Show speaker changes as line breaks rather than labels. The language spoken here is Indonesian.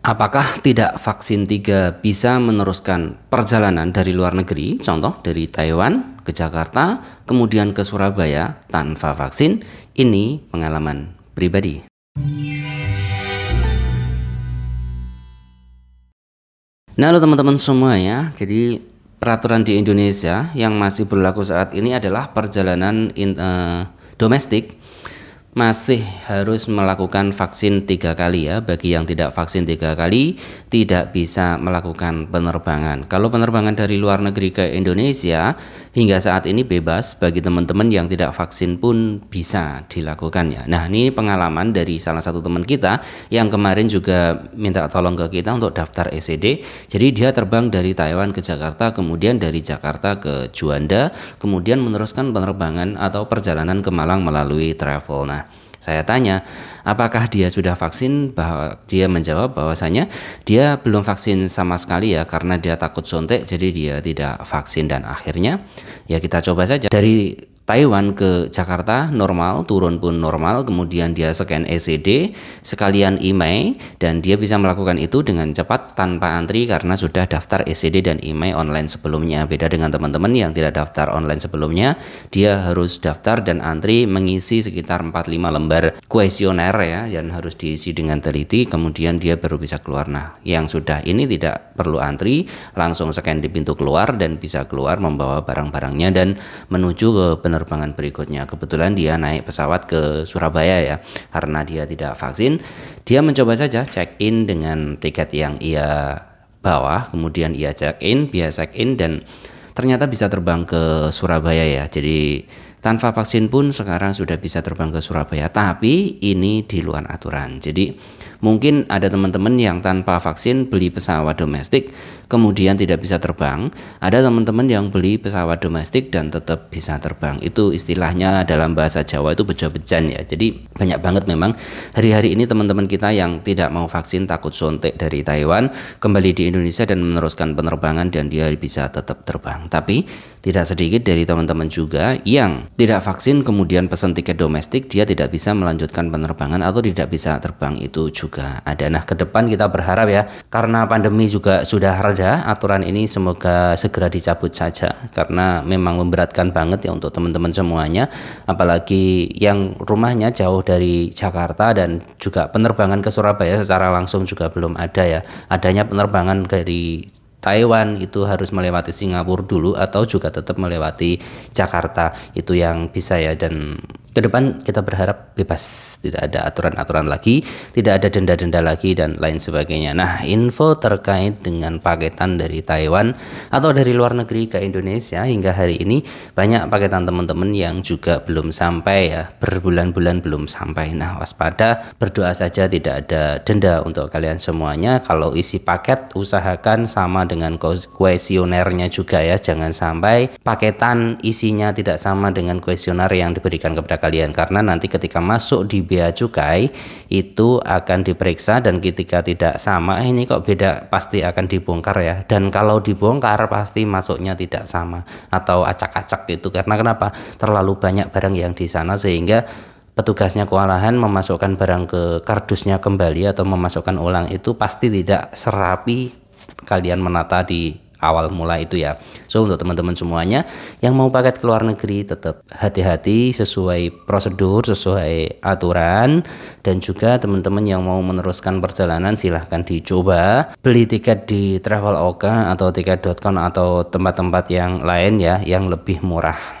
Apakah tidak vaksin 3 bisa meneruskan perjalanan dari luar negeri, contoh dari Taiwan ke Jakarta, kemudian ke Surabaya tanpa vaksin? Ini pengalaman pribadi. Nah, halo teman-teman semua ya. Jadi peraturan di Indonesia yang masih berlaku saat ini adalah perjalanan domestik masih harus melakukan vaksin 3 kali ya. Bagi yang tidak vaksin 3 kali tidak bisa melakukan penerbangan. Kalau penerbangan dari luar negeri ke Indonesia hingga saat ini bebas, bagi teman-teman yang tidak vaksin pun bisa dilakukan ya. Nah, ini pengalaman dari salah satu teman kita yang kemarin juga minta tolong ke kita untuk daftar ECD. Jadi dia terbang dari Taiwan ke Jakarta, kemudian dari Jakarta ke Juanda, kemudian meneruskan penerbangan atau perjalanan ke Malang melalui travel. Nah, saya tanya, apakah dia sudah vaksin? Dia menjawab bahwasanya dia belum vaksin sama sekali ya, karena dia takut suntik, jadi dia tidak vaksin. Dan akhirnya ya kita coba saja dari Taiwan ke Jakarta normal, turun pun normal, kemudian dia scan ECD sekalian IMEI, dan dia bisa melakukan itu dengan cepat tanpa antri karena sudah daftar ECD dan IMEI online sebelumnya. Beda dengan teman-teman yang tidak daftar online sebelumnya, dia harus daftar dan antri mengisi sekitar 4-5 lembar kuesioner ya, yang harus diisi dengan teliti, kemudian dia baru bisa keluar. Nah, yang sudah ini tidak perlu antri, langsung scan di pintu keluar dan bisa keluar membawa barang-barangnya dan menuju ke penerbangan berikutnya. Kebetulan dia naik pesawat ke Surabaya ya, karena dia tidak vaksin. Dia mencoba saja check-in dengan tiket yang ia bawa, kemudian ia check-in, biaya check-in, dan ternyata bisa terbang ke Surabaya ya. Jadi tanpa vaksin pun sekarang sudah bisa terbang ke Surabaya, tapi ini di luar aturan. Jadi mungkin ada teman-teman yang tanpa vaksin beli pesawat domestik kemudian tidak bisa terbang. Ada teman-teman yang beli pesawat domestik dan tetap bisa terbang. Itu istilahnya dalam bahasa Jawa itu bejo-bejan ya. Jadi banyak banget memang hari-hari ini teman-teman kita yang tidak mau vaksin, takut suntik dari Taiwan, kembali di Indonesia dan meneruskan penerbangan dan dia bisa tetap terbang. Tapi tidak sedikit dari teman-teman juga yang tidak vaksin kemudian pesan tiket domestik, dia tidak bisa melanjutkan penerbangan atau tidak bisa terbang, itu juga ada. Nah, ke depan kita berharap ya, karena pandemi juga sudah reda, aturan ini semoga segera dicabut saja, karena memang memberatkan banget ya untuk teman-teman semuanya, apalagi yang rumahnya jauh dari Jakarta dan juga penerbangan ke Surabaya secara langsung juga belum ada ya. Adanya penerbangan dari Taiwan itu harus melewati Singapura dulu atau juga tetap melewati Jakarta, itu yang bisa ya. Dan ke depan kita berharap bebas, tidak ada aturan-aturan lagi, tidak ada denda-denda lagi dan lain sebagainya. Nah, info terkait dengan paketan dari Taiwan atau dari luar negeri ke Indonesia hingga hari ini, banyak paketan teman-teman yang juga belum sampai ya, berbulan-bulan belum sampai. Nah, waspada, berdoa saja tidak ada denda untuk kalian semuanya. Kalau isi paket usahakan sama dengan kuesionernya juga ya, jangan sampai paketan isinya tidak sama dengan kuesioner yang diberikan kepada kalian, karena nanti ketika masuk di bea cukai itu akan diperiksa dan ketika tidak sama, ini kok beda, pasti akan dibongkar ya. Dan kalau dibongkar pasti masuknya tidak sama atau acak-acak gitu, karena kenapa, terlalu banyak barang yang di sana sehingga petugasnya kewalahan memasukkan barang ke kardusnya kembali atau memasukkan ulang, itu pasti tidak serapi kalian menata di awal mula itu ya. So, untuk teman-teman semuanya yang mau paket ke luar negeri, tetap hati-hati, sesuai prosedur, sesuai aturan. Dan juga teman-teman yang mau meneruskan perjalanan, silahkan dicoba beli tiket di Traveloka atau tiket.com atau tempat-tempat yang lain ya, yang lebih murah.